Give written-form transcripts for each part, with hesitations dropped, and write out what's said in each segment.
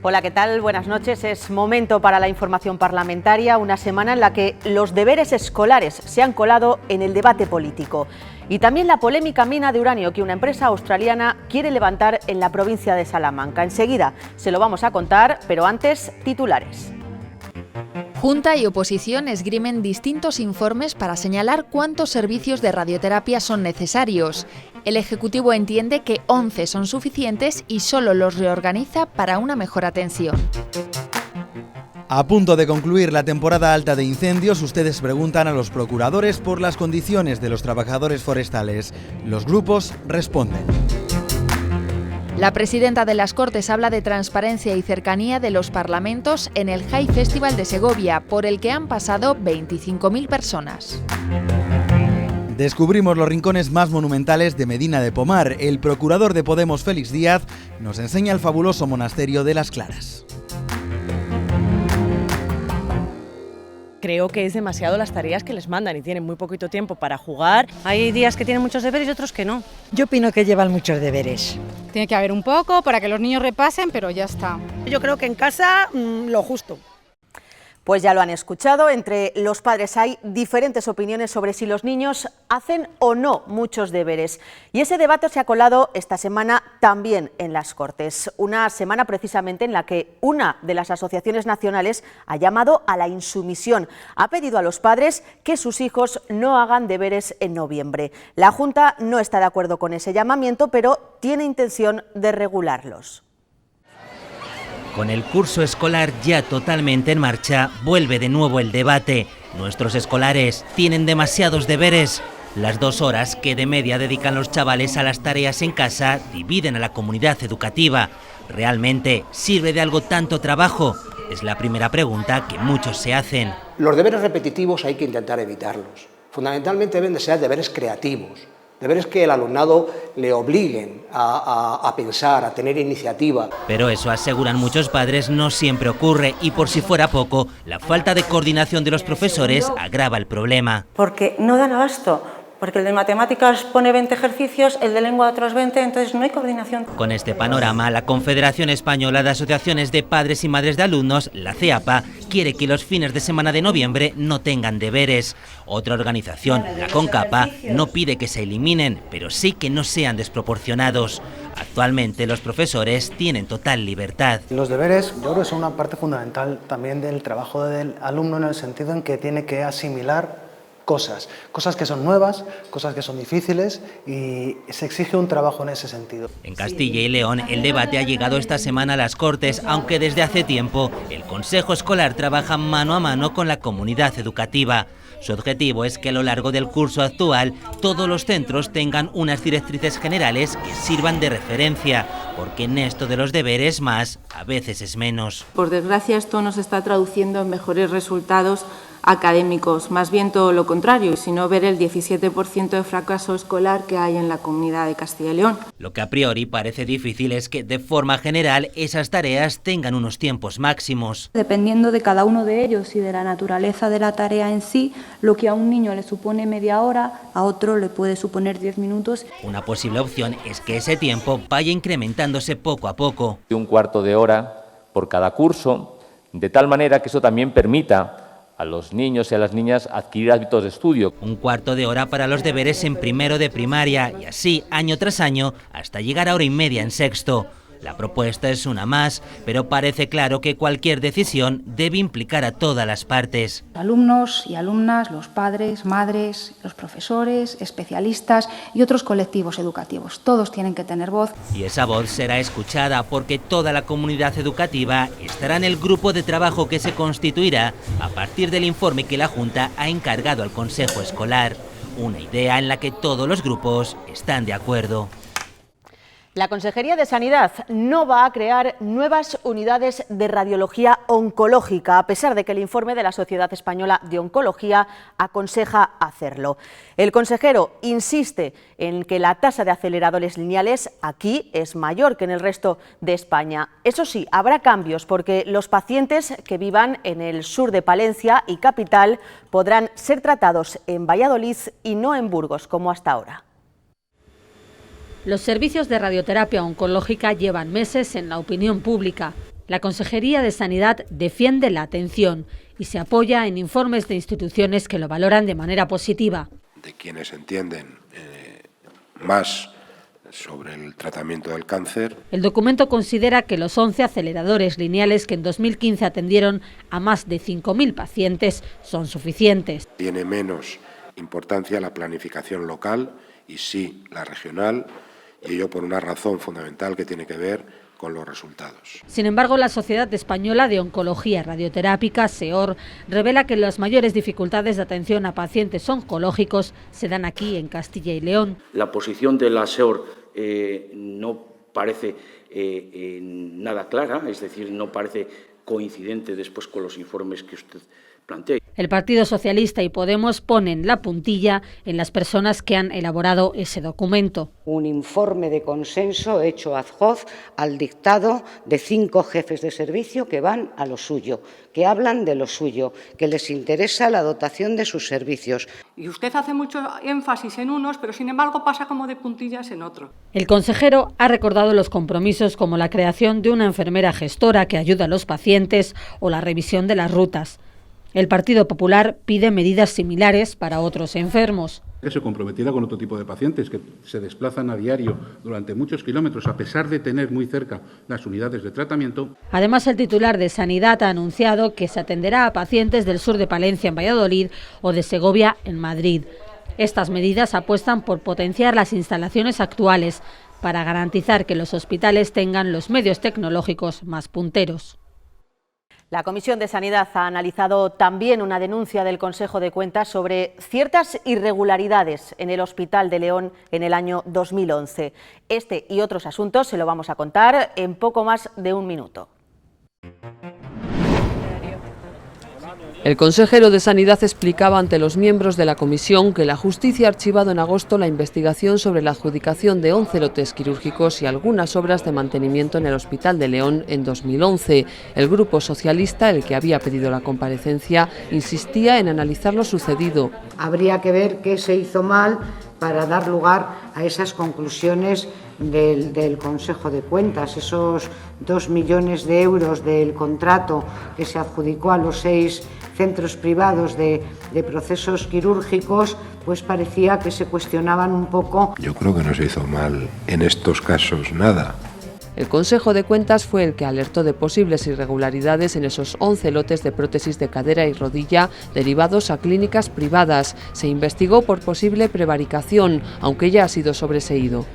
Hola, ¿qué tal? Buenas noches. Es momento para la información parlamentaria, una semana en la que los deberes escolares se han colado en el debate político. Y también la polémica mina de uranio que una empresa australiana quiere levantar en la provincia de Salamanca. Enseguida se lo vamos a contar, pero antes, titulares. Junta y oposición esgrimen distintos informes para señalar cuántos servicios de radioterapia son necesarios. El Ejecutivo entiende que 11 son suficientes y solo los reorganiza para una mejor atención. A punto de concluir la temporada alta de incendios, ustedes preguntan a los procuradores por las condiciones de los trabajadores forestales. Los grupos responden. La presidenta de las Cortes habla de transparencia y cercanía de los parlamentos en el High Festival de Segovia, por el que han pasado 25.000 personas. Descubrimos los rincones más monumentales de Medina de Pomar. El procurador de Podemos, Félix Díaz, nos enseña el fabuloso monasterio de las Claras. Creo que es demasiado las tareas que les mandan y tienen muy poquito tiempo para jugar. Hay días que tienen muchos deberes y otros que no. Yo opino que llevan muchos deberes. Tiene que haber un poco para que los niños repasen, pero ya está. Yo creo que en casa lo justo. Pues ya lo han escuchado, entre los padres hay diferentes opiniones sobre si los niños hacen o no muchos deberes. Y ese debate se ha colado esta semana también en las Cortes. Una semana precisamente en la que una de las asociaciones nacionales ha llamado a la insumisión. Ha pedido a los padres que sus hijos no hagan deberes en noviembre. La Junta no está de acuerdo con ese llamamiento, pero tiene intención de regularlos. Con el curso escolar ya totalmente en marcha, vuelve de nuevo el debate. Nuestros escolares tienen demasiados deberes. Las 2 horas que de media dedican los chavales a las tareas en casa dividen a la comunidad educativa. ¿Realmente sirve de algo tanto trabajo? Es la primera pregunta que muchos se hacen. Los deberes repetitivos hay que intentar evitarlos. Fundamentalmente deben de ser deberes creativos. Deberes que el alumnado le obliguen a pensar, a tener iniciativa. Pero eso, aseguran muchos padres, no siempre ocurre y por si fuera poco, la falta de coordinación de los profesores agrava el problema. Porque no dan abasto, porque el de matemáticas pone 20 ejercicios, el de lengua otros 20, entonces no hay coordinación. Con este panorama, la Confederación Española de Asociaciones de Padres y Madres de Alumnos, la CEAPA, quiere que los fines de semana de noviembre no tengan deberes. Otra organización, la CONCAPA, no pide que se eliminen, pero sí que no sean desproporcionados. Actualmente los profesores tienen total libertad. Los deberes yo creo que son una parte fundamental también del trabajo del alumno, en el sentido en que tiene que asimilar cosas que son nuevas, cosas que son difíciles, y se exige un trabajo en ese sentido. En Castilla y León el debate ha llegado esta semana a las Cortes, aunque desde hace tiempo el Consejo Escolar trabaja mano a mano con la comunidad educativa. Su objetivo es que a lo largo del curso actual todos los centros tengan unas directrices generales que sirvan de referencia, porque en esto de los deberes más a veces es menos. Por desgracia, esto no se está traduciendo en mejores resultados académicos, más bien todo lo contrario, y si no ver el 17% de fracaso escolar que hay en la comunidad de Castilla y León. Lo que a priori parece difícil es que de forma general esas tareas tengan unos tiempos máximos. Dependiendo de cada uno de ellos y de la naturaleza de la tarea en sí, lo que a un niño le supone media hora, a otro le puede suponer 10 minutos. Una posible opción es que ese tiempo vaya incrementándose poco a poco. Un cuarto de hora por cada curso, de tal manera que eso también permita a los niños y a las niñas adquirir hábitos de estudio. Un cuarto de hora para los deberes en primero de primaria y así año tras año hasta llegar a hora y media en sexto. La propuesta es una más, pero parece claro que cualquier decisión debe implicar a todas las partes. Alumnos y alumnas, los padres, madres, los profesores, especialistas y otros colectivos educativos. Todos tienen que tener voz. Y esa voz será escuchada porque toda la comunidad educativa estará en el grupo de trabajo que se constituirá a partir del informe que la Junta ha encargado al Consejo Escolar. Una idea en la que todos los grupos están de acuerdo. La Consejería de Sanidad no va a crear nuevas unidades de radiología oncológica, a pesar de que el informe de la Sociedad Española de Oncología aconseja hacerlo. El consejero insiste en que la tasa de aceleradores lineales aquí es mayor que en el resto de España. Eso sí, habrá cambios porque los pacientes que vivan en el sur de Palencia y capital podrán ser tratados en Valladolid y no en Burgos, como hasta ahora. Los servicios de radioterapia oncológica llevan meses en la opinión pública. La Consejería de Sanidad defiende la atención y se apoya en informes de instituciones que lo valoran de manera positiva. De quienes entienden más sobre el tratamiento del cáncer. El documento considera que los 11 aceleradores lineales que en 2015 atendieron a más de 5.000 pacientes son suficientes. Tiene menos importancia la planificación local y sí la regional, y ello por una razón fundamental que tiene que ver con los resultados. Sin embargo, la Sociedad Española de Oncología Radioterápica, SEOR, revela que las mayores dificultades de atención a pacientes oncológicos se dan aquí, en Castilla y León. La posición de la SEOR no parece nada clara, es decir, no parece coincidente después con los informes que usted plantea. El Partido Socialista y Podemos ponen la puntilla en las personas que han elaborado ese documento. Un informe de consenso hecho ad hoc al dictado de 5 jefes de servicio que van a lo suyo, que hablan de lo suyo, que les interesa la dotación de sus servicios. Y usted hace mucho énfasis en unos, pero sin embargo pasa como de puntillas en otro. El consejero ha recordado los compromisos como la creación de una enfermera gestora que ayuda a los pacientes o la revisión de las rutas. El Partido Popular pide medidas similares para otros enfermos. Que se comprometiera con otro tipo de pacientes que se desplazan a diario durante muchos kilómetros a pesar de tener muy cerca las unidades de tratamiento. Además, el titular de Sanidad ha anunciado que se atenderá a pacientes del sur de Palencia en Valladolid o de Segovia en Madrid. Estas medidas apuestan por potenciar las instalaciones actuales para garantizar que los hospitales tengan los medios tecnológicos más punteros. La Comisión de Sanidad ha analizado también una denuncia del Consejo de Cuentas sobre ciertas irregularidades en el Hospital de León en el año 2011. Este y otros asuntos se lo vamos a contar en poco más de un minuto. El consejero de Sanidad explicaba ante los miembros de la comisión que la justicia ha archivado en agosto la investigación sobre la adjudicación de 11 lotes quirúrgicos y algunas obras de mantenimiento en el Hospital de León en 2011. El grupo socialista, el que había pedido la comparecencia, insistía en analizar lo sucedido. Habría que ver qué se hizo mal para dar lugar a esas conclusiones del Consejo de Cuentas, esos 2 millones de euros del contrato que se adjudicó a los 6 centros privados de procesos quirúrgicos, pues parecía que se cuestionaban un poco. Yo creo que no se hizo mal en estos casos nada. El Consejo de Cuentas fue el que alertó de posibles irregularidades en esos 11 lotes de prótesis de cadera y rodilla derivados a clínicas privadas. Se investigó por posible prevaricación, aunque ya ha sido sobreseído.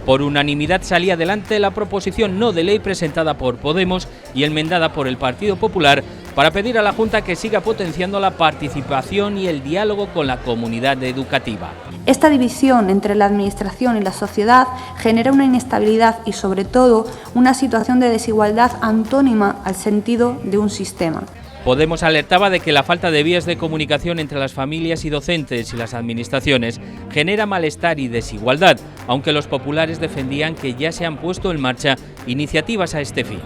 Por unanimidad salía adelante la proposición no de ley presentada por Podemos y enmendada por el Partido Popular para pedir a la Junta que siga potenciando la participación y el diálogo con la comunidad educativa. Esta división entre la Administración y la sociedad genera una inestabilidad y, sobre todo, una situación de desigualdad antónima al sentido de un sistema. Podemos alertaba de que la falta de vías de comunicación entre las familias y docentes y las administraciones genera malestar y desigualdad, aunque los populares defendían que ya se han puesto en marcha iniciativas a este fin.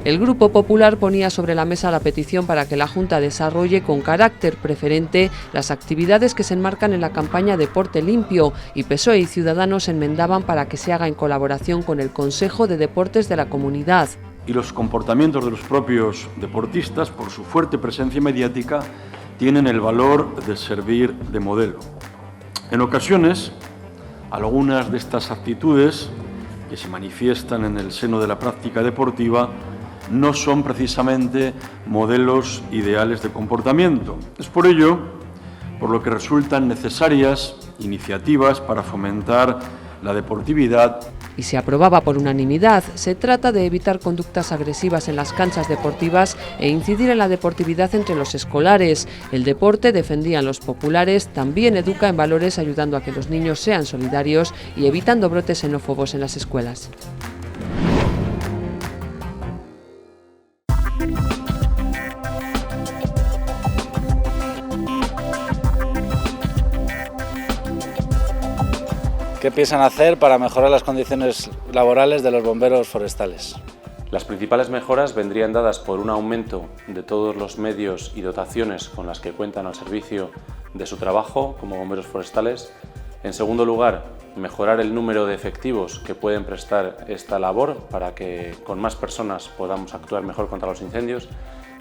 El Grupo Popular ponía sobre la mesa la petición para que la Junta desarrolle con carácter preferente las actividades que se enmarcan en la campaña Deporte Limpio, y PSOE y Ciudadanos enmendaban para que se haga en colaboración con el Consejo de Deportes de la comunidad. Y los comportamientos de los propios deportistas, por su fuerte presencia mediática, tienen el valor de servir de modelo. En ocasiones, algunas de estas actitudes que se manifiestan en el seno de la práctica deportiva no son precisamente modelos ideales de comportamiento. Es por ello por lo que resultan necesarias iniciativas para fomentar la deportividad. Y se aprobaba por unanimidad. Se trata de evitar conductas agresivas en las canchas deportivas e incidir en la deportividad entre los escolares. El deporte, defendían los populares, también educa en valores, ayudando a que los niños sean solidarios y evitando brotes xenófobos en las escuelas. ¿Qué piensan hacer para mejorar las condiciones laborales de los bomberos forestales? Las principales mejoras vendrían dadas por un aumento de todos los medios y dotaciones con las que cuentan al servicio de su trabajo como bomberos forestales. En segundo lugar, mejorar el número de efectivos que pueden prestar esta labor para que con más personas podamos actuar mejor contra los incendios.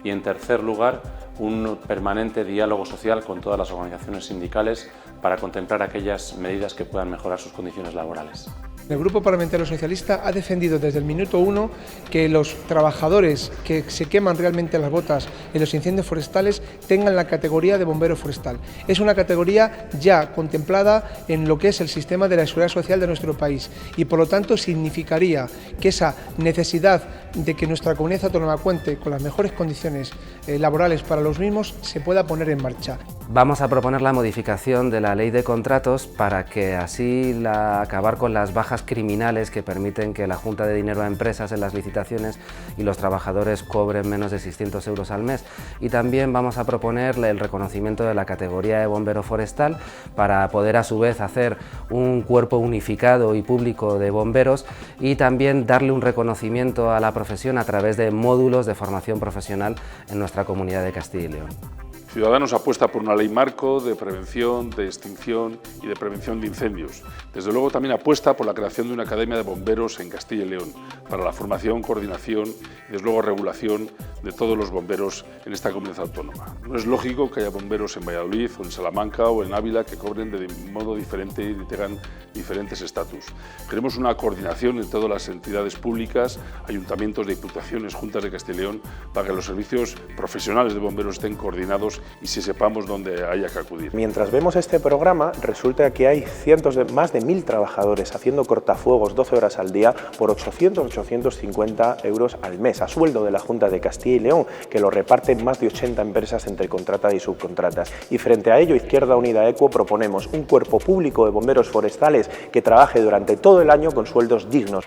Y, en tercer lugar, un permanente diálogo social con todas las organizaciones sindicales para contemplar aquellas medidas que puedan mejorar sus condiciones laborales. El Grupo Parlamentario Socialista ha defendido desde el minuto 1 que los trabajadores que se queman realmente las botas en los incendios forestales tengan la categoría de bombero forestal. Es una categoría ya contemplada en lo que es el sistema de la seguridad social de nuestro país y, por lo tanto, significaría que esa necesidad de que nuestra comunidad autónoma cuente con las mejores condiciones laborales para los mismos se pueda poner en marcha. Vamos a proponer la modificación de la ley de contratos para que así acabar con las bajas criminales que permiten que la Junta de Dinero a Empresas en las licitaciones y los trabajadores cobren menos de 600 euros al mes. Y también vamos a proponer el reconocimiento de la categoría de bombero forestal para poder a su vez hacer un cuerpo unificado y público de bomberos y también darle un reconocimiento a la profesión a través de módulos de formación profesional en nuestra comunidad de Castilla y León. Ciudadanos apuesta por una ley marco de prevención, de extinción y de prevención de incendios. Desde luego también apuesta por la creación de una academia de bomberos en Castilla y León para la formación, coordinación y desde luego regulación de todos los bomberos en esta comunidad autónoma. No es lógico que haya bomberos en Valladolid o en Salamanca o en Ávila que cobren de modo diferente y tengan diferentes estatus. Queremos una coordinación en todas las entidades públicas, ayuntamientos, diputaciones, juntas de Castilla y León, para que los servicios profesionales de bomberos estén coordinados y si sepamos dónde haya que acudir. Mientras vemos este programa, resulta que hay más de 1.000 trabajadores haciendo cortafuegos 12 horas al día por 850 euros al mes, a sueldo de la Junta de Castilla y León, que lo reparten más de 80 empresas entre contratas y subcontratas. Y frente a ello, Izquierda Unida Equo proponemos un cuerpo público de bomberos forestales que trabaje durante todo el año con sueldos dignos.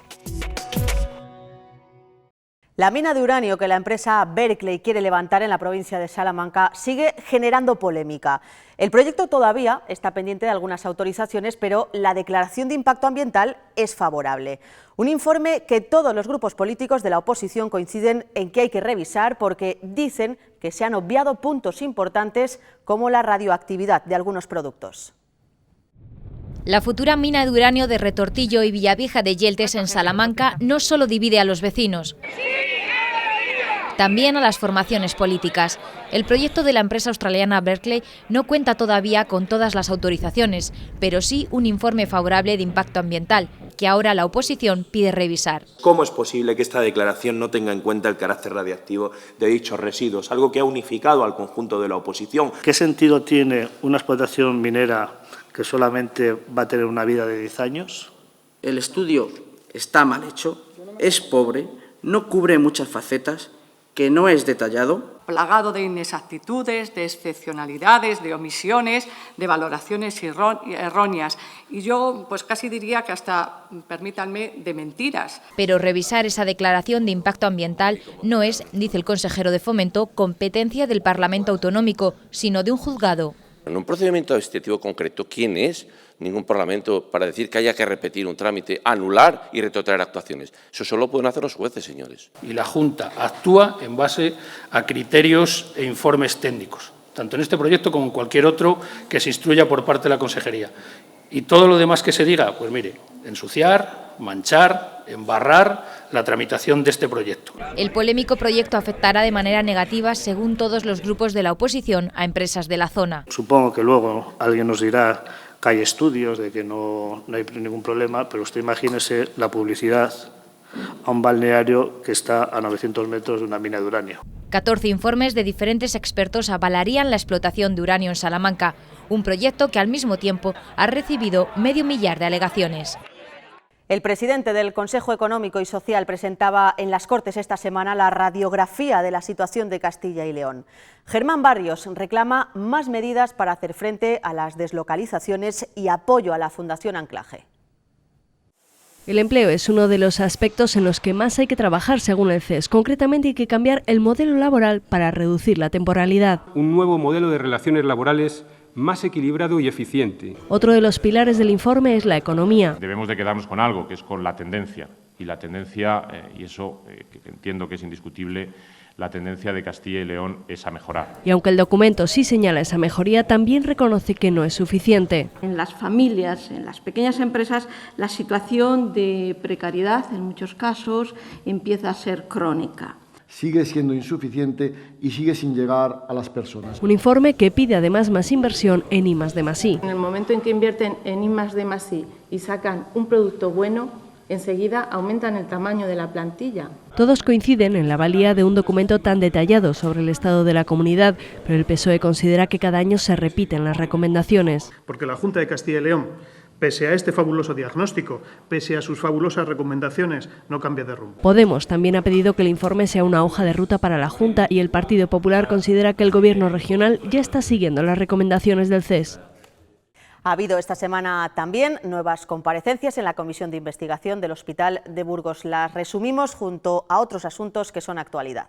La mina de uranio que la empresa Berkeley quiere levantar en la provincia de Salamanca sigue generando polémica. El proyecto todavía está pendiente de algunas autorizaciones, pero la declaración de impacto ambiental es favorable. Un informe que todos los grupos políticos de la oposición coinciden en que hay que revisar porque dicen que se han obviado puntos importantes como la radioactividad de algunos productos. La futura mina de uranio de Retortillo y Villavieja de Yeltes en Salamanca no solo divide a los vecinos, también a las formaciones políticas. El proyecto de la empresa australiana Berkeley no cuenta todavía con todas las autorizaciones, pero sí un informe favorable de impacto ambiental, que ahora la oposición pide revisar. ¿Cómo es posible que esta declaración no tenga en cuenta el carácter radiactivo de dichos residuos, algo que ha unificado al conjunto de la oposición? ¿Qué sentido tiene una explotación minera que solamente va a tener una vida de 10 años? El estudio está mal hecho, es pobre, no cubre muchas facetas, que no es detallado. Plagado de inexactitudes, de excepcionalidades, de omisiones, de valoraciones erróneas. Y yo pues casi diría que hasta, permítanme, de mentiras. Pero revisar esa declaración de impacto ambiental no es, dice el consejero de Fomento, competencia del Parlamento Autonómico, sino de un juzgado. En un procedimiento administrativo concreto, ¿quién es ningún parlamento para decir que haya que repetir un trámite, anular y retrotraer actuaciones? Eso solo pueden hacer los jueces, señores. Y la Junta actúa en base a criterios e informes técnicos, tanto en este proyecto como en cualquier otro que se instruya por parte de la Consejería. Y todo lo demás que se diga, pues mire, ensuciar, manchar, embarrar la tramitación de este proyecto. El polémico proyecto afectará de manera negativa, según todos los grupos de la oposición, a empresas de la zona. Supongo que luego alguien nos dirá que hay estudios de que no hay ningún problema, pero usted imagínese la publicidad a un balneario que está a 900 metros de una mina de uranio. 14 informes de diferentes expertos avalarían la explotación de uranio en Salamanca, un proyecto que al mismo tiempo ha recibido medio millar de alegaciones. El presidente del Consejo Económico y Social presentaba en las Cortes esta semana la radiografía de la situación de Castilla y León. Germán Barrios reclama más medidas para hacer frente a las deslocalizaciones y apoyo a la Fundación Anclaje. El empleo es uno de los aspectos en los que más hay que trabajar según el CES. Concretamente hay que cambiar el modelo laboral para reducir la temporalidad. Un nuevo modelo de relaciones laborales más equilibrado y eficiente. Otro de los pilares del informe es la economía. Debemos de quedarnos con algo, que es con la tendencia. Y la tendencia, y eso que entiendo que es indiscutible, la tendencia de Castilla y León es a mejorar. Y aunque el documento sí señala esa mejoría, también reconoce que no es suficiente. En las familias, en las pequeñas empresas, la situación de precariedad, en muchos casos, empieza a ser crónica. Sigue siendo insuficiente y sigue sin llegar a las personas. Un informe que pide además más inversión en I+D+I. En el momento en que invierten en I+D+I y sacan un producto bueno, enseguida aumentan el tamaño de la plantilla. Todos coinciden en la valía de un documento tan detallado sobre el estado de la comunidad, pero el PSOE considera que cada año se repiten las recomendaciones. Porque la Junta de Castilla y León, pese a este fabuloso diagnóstico, pese a sus fabulosas recomendaciones, no cambia de rumbo. Podemos también ha pedido que el informe sea una hoja de ruta para la Junta y el Partido Popular considera que el Gobierno regional ya está siguiendo las recomendaciones del CES. Ha habido esta semana también nuevas comparecencias en la Comisión de Investigación del Hospital de Burgos. Las resumimos junto a otros asuntos que son actualidad.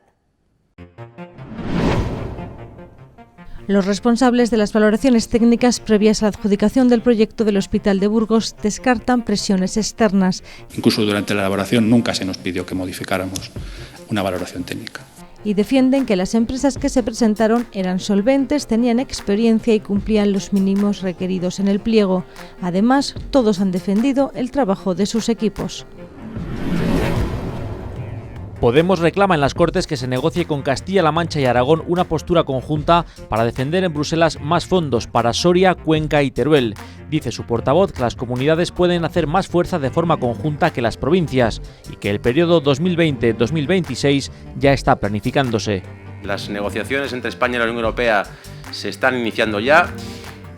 Los responsables de las valoraciones técnicas previas a la adjudicación del proyecto del Hospital de Burgos descartan presiones externas. Incluso durante la elaboración nunca se nos pidió que modificáramos una valoración técnica. Y defienden que las empresas que se presentaron eran solventes, tenían experiencia y cumplían los mínimos requeridos en el pliego. Además, todos han defendido el trabajo de sus equipos. Podemos reclama en las Cortes que se negocie con Castilla-La Mancha y Aragón una postura conjunta para defender en Bruselas más fondos para Soria, Cuenca y Teruel. Dice su portavoz que las comunidades pueden hacer más fuerza de forma conjunta que las provincias y que el periodo 2020-2026 ya está planificándose. Las negociaciones entre España y la Unión Europea se están iniciando ya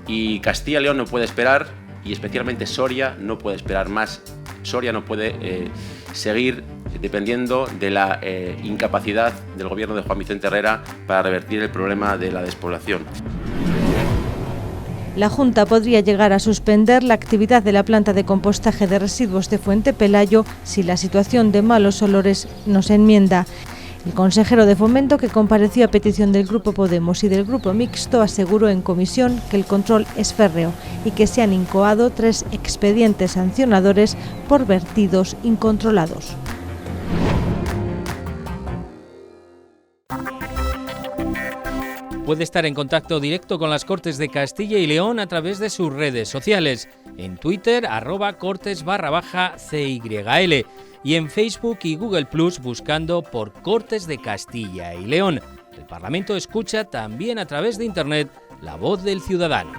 y Castilla y León no puede esperar y especialmente Soria no puede esperar más. Soria no puede seguir dependiendo de la incapacidad del gobierno de Juan Vicente Herrera para revertir el problema de la despoblación. La Junta podría llegar a suspender la actividad de la planta de compostaje de residuos de Fuente Pelayo si la situación de malos olores no se enmienda. El consejero de Fomento, que compareció a petición del Grupo Podemos y del Grupo Mixto, aseguró en comisión que el control es férreo y que se han incoado 3 expedientes sancionadores por vertidos incontrolados. Puede estar en contacto directo con las Cortes de Castilla y León a través de sus redes sociales. En Twitter, @cortes_CYL. Y en Facebook y Google Plus buscando por Cortes de Castilla y León. El Parlamento escucha también a través de Internet la voz del ciudadano.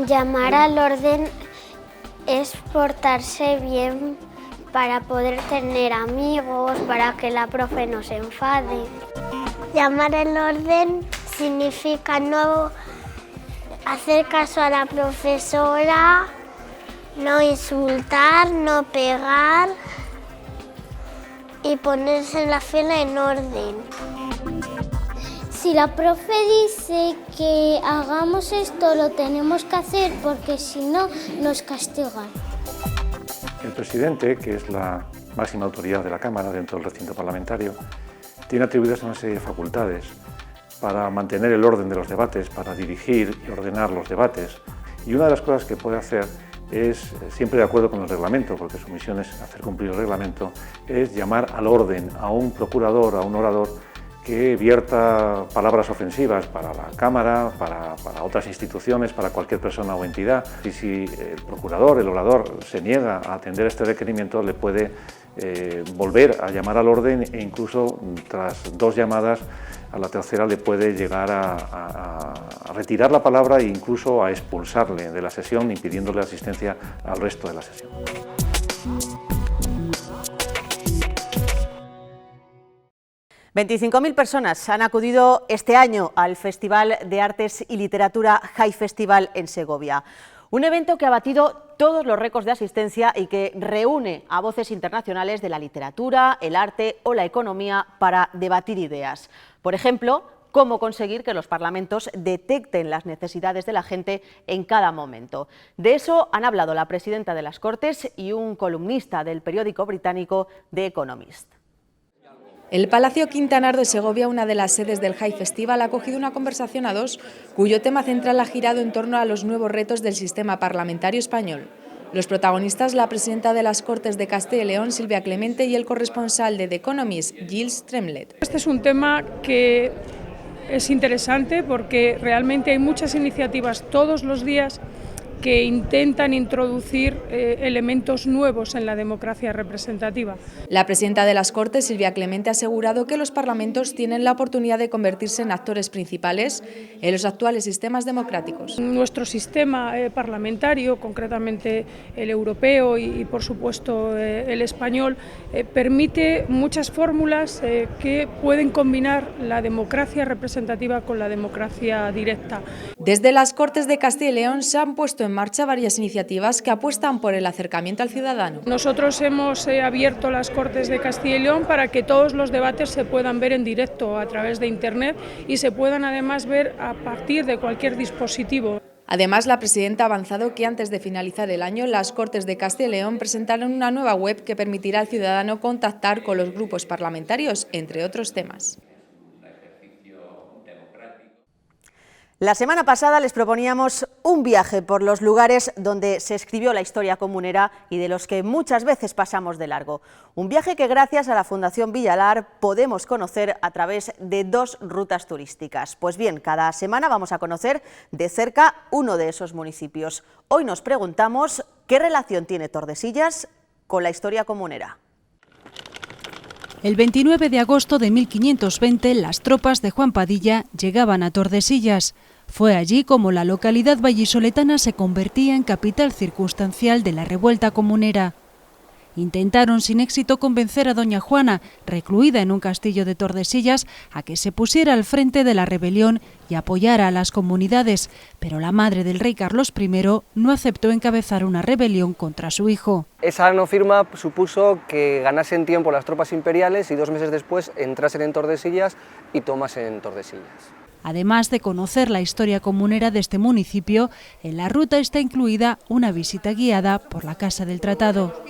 Llamar al orden es portarse bien para poder tener amigos, para que la profe no se enfade. Llamar al orden significa no hacer caso a la profesora, no insultar, no pegar y ponerse en la fila en orden. Si la profe dice que hagamos esto, lo tenemos que hacer porque si no, nos castigan. El presidente, que es la máxima autoridad de la Cámara dentro del recinto parlamentario, tiene atribuidas una serie de facultades para mantener el orden de los debates, para dirigir y ordenar los debates. Y una de las cosas que puede hacer es, siempre de acuerdo con el reglamento, porque su misión es hacer cumplir el reglamento, es llamar al orden a un procurador, a un orador, que vierta palabras ofensivas para la Cámara, para otras instituciones, para cualquier persona o entidad. Y si el procurador, el orador, se niega a atender este requerimiento, le puede volver a llamar al orden e incluso tras 2 llamadas, a la tercera le puede llegar a retirar la palabra e incluso a expulsarle de la sesión, impidiéndole asistencia al resto de la sesión. $25.000 personas han acudido este año al Festival de Artes y Literatura High Festival en Segovia. Un evento que ha batido todos los récords de asistencia y que reúne a voces internacionales de la literatura, el arte o la economía para debatir ideas. Por ejemplo, cómo conseguir que los parlamentos detecten las necesidades de la gente en cada momento. De eso han hablado la presidenta de las Cortes y un columnista del periódico británico The Economist. El Palacio Quintanar de Segovia, una de las sedes del High Festival, ha acogido una conversación a dos, cuyo tema central ha girado en torno a los nuevos retos del sistema parlamentario español. Los protagonistas, la presidenta de las Cortes de Castilla y León, Silvia Clemente, y el corresponsal de The Economist, Gilles Tremlett. Este es un tema que es interesante porque realmente hay muchas iniciativas todos los días que intentan introducir elementos nuevos en la democracia representativa. La presidenta de las Cortes, Silvia Clemente, ha asegurado que los parlamentos tienen la oportunidad de convertirse en actores principales en los actuales sistemas democráticos. Nuestro sistema parlamentario, concretamente el europeo y por supuesto el español, permite muchas fórmulas que pueden combinar la democracia representativa con la democracia directa. Desde las Cortes de Castilla y León se han puesto en marcha varias iniciativas que apuestan por el acercamiento al ciudadano. Nosotros hemos abierto las Cortes de Castilla y León para que todos los debates se puedan ver en directo a través de Internet y se puedan además ver a partir de cualquier dispositivo. Además, la presidenta ha avanzado que antes de finalizar el año, las Cortes de Castilla y León presentaron una nueva web que permitirá al ciudadano contactar con los grupos parlamentarios, entre otros temas. La semana pasada les proponíamos un viaje por los lugares donde se escribió la historia comunera y de los que muchas veces pasamos de largo. Un viaje que gracias a la Fundación Villalar podemos conocer a través de dos rutas turísticas. Pues bien, cada semana vamos a conocer de cerca uno de esos municipios. Hoy nos preguntamos qué relación tiene Tordesillas con la historia comunera. El 29 de agosto de 1520, las tropas de Juan Padilla llegaban a Tordesillas. Fue allí como la localidad vallisoletana se convertía en capital circunstancial de la revuelta comunera. Intentaron sin éxito convencer a doña Juana, recluida en un castillo de Tordesillas, a que se pusiera al frente de la rebelión y apoyara a las comunidades, pero la madre del rey Carlos I no aceptó encabezar una rebelión contra su hijo. Esa no firma supuso que ganasen tiempo las tropas imperiales y 2 meses después entrasen en Tordesillas y tomasen Tordesillas. Además de conocer la historia comunera de este municipio, en la ruta está incluida una visita guiada por la Casa del Tratado.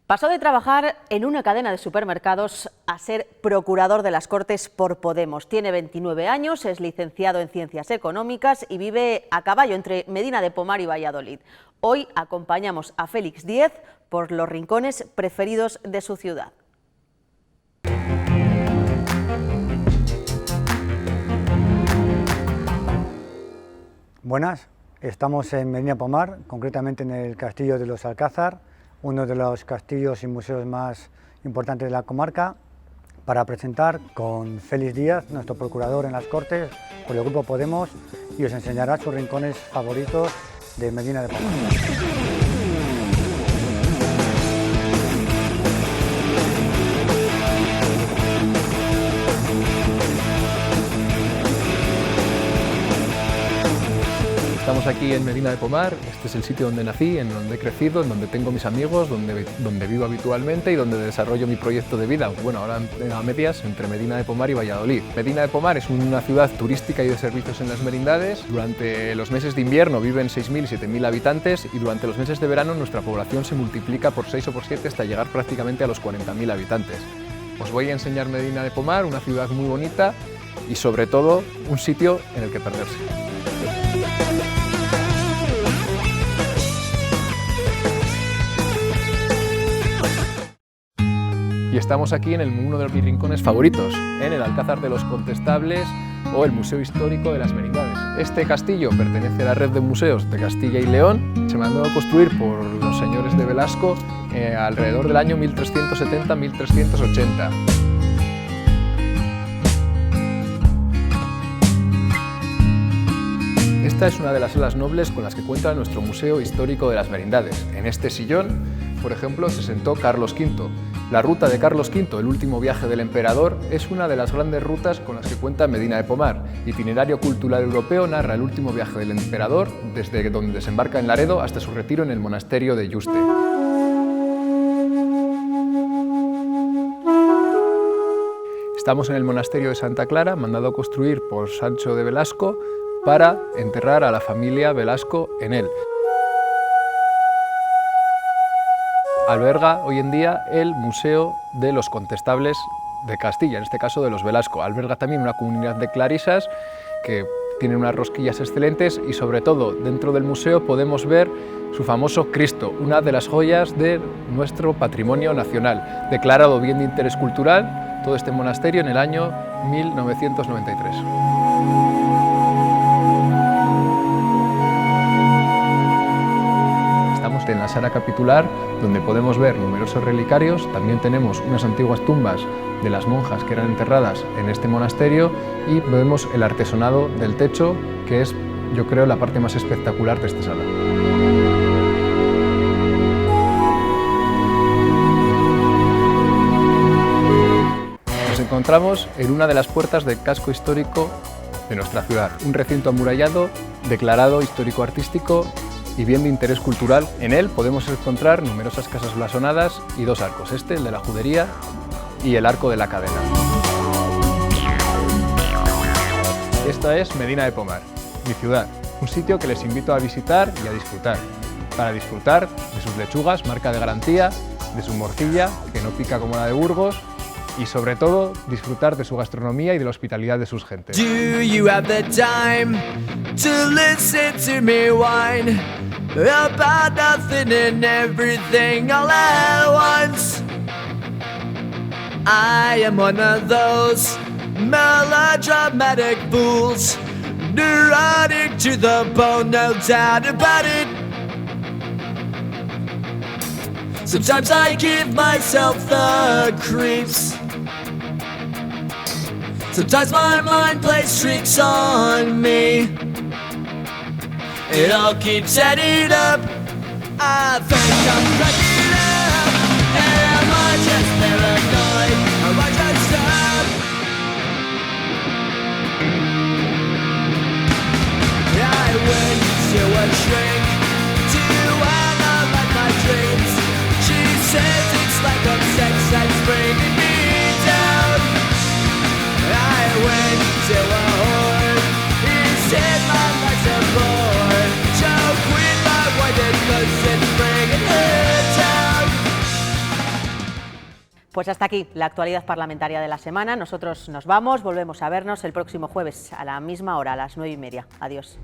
Pasó de trabajar en una cadena de supermercados a ser procurador de las Cortes por Podemos. Tiene 29 años, es licenciado en Ciencias Económicas y vive a caballo entre Medina de Pomar y Valladolid. Hoy acompañamos a Félix Díez por los rincones preferidos de su ciudad. Buenas, estamos en Medina de Pomar, concretamente en el Castillo de los Alcázar, uno de los castillos y museos más importantes de la comarca, para presentar con Félix Díaz, nuestro procurador en las Cortes, por el Grupo Podemos, y os enseñará sus rincones favoritos de Medina de Pomar. Estamos aquí en Medina de Pomar, este es el sitio donde nací, en donde he crecido, en donde tengo mis amigos, donde vivo habitualmente y donde desarrollo mi proyecto de vida. Bueno, ahora a medias entre Medina de Pomar y Valladolid. Medina de Pomar es una ciudad turística y de servicios en las merindades. Durante los meses de invierno viven 6.000 y 7.000 habitantes y durante los meses de verano nuestra población se multiplica por 6 o por 7 hasta llegar prácticamente a los 40.000 habitantes. Os voy a enseñar Medina de Pomar, una ciudad muy bonita y sobre todo un sitio en el que perderse. Y estamos aquí en uno de mis rincones favoritos, en el Alcázar de los Contestables o el Museo Histórico de las Merindades. Este castillo pertenece a la red de museos de Castilla y León. Se mandó a construir por los señores de Velasco alrededor del año 1370-1380. Esta es una de las salas nobles con las que cuenta nuestro Museo Histórico de las Merindades. En este sillón, por ejemplo, se sentó Carlos V. La ruta de Carlos V, el último viaje del emperador, es una de las grandes rutas con las que cuenta Medina de Pomar. Itinerario cultural europeo narra el último viaje del emperador desde donde desembarca en Laredo hasta su retiro en el monasterio de Yuste. Estamos en el monasterio de Santa Clara, mandado a construir por Sancho de Velasco para enterrar a la familia Velasco en él. alberga hoy en día el Museo de los Condestables de Castilla, en este caso de los Velasco. Alberga también una comunidad de clarisas que tienen unas rosquillas excelentes y sobre todo dentro del museo podemos ver su famoso Cristo, una de las joyas de nuestro patrimonio nacional, declarado bien de interés cultural, todo este monasterio en el año 1993. Estamos en la sala capitular, donde podemos ver numerosos relicarios. También tenemos unas antiguas tumbas de las monjas que eran enterradas en este monasterio y vemos el artesonado del techo, que es, yo creo, la parte más espectacular de esta sala. Nos encontramos en una de las puertas del casco histórico de nuestra ciudad, un recinto amurallado declarado histórico-artístico y bien de interés cultural. En él podemos encontrar numerosas casas blasonadas y dos arcos, este, el de la Judería, y el arco de la Cadena. Esta es Medina de Pomar, mi ciudad, un sitio que les invito a visitar y a disfrutar, para disfrutar de sus lechugas, marca de garantía, de su morcilla, que no pica como la de Burgos, y sobre todo disfrutar de su gastronomía y de la hospitalidad de sus gentes. Do you have the time to listen to me whine about nothing and everything all at once? I am one of those melodramatic fools, neurotic to the bone, no doubt about it. Sometimes I give myself the creeps. Sometimes my mind plays tricks on me. It all keeps adding up. I think I'm cracking up. Am I just paranoid? Am I just up? I went to a shrink to analyze my dreams. She says it's like a sex that's bringing me down. I went to a whore. He said my life's a bore. Choke with my white cause it's bringing her down. Pues hasta aquí la actualidad parlamentaria de la semana. Nosotros nos vamos, volvemos a vernos el próximo jueves a la misma hora, a las 9:30. Adiós.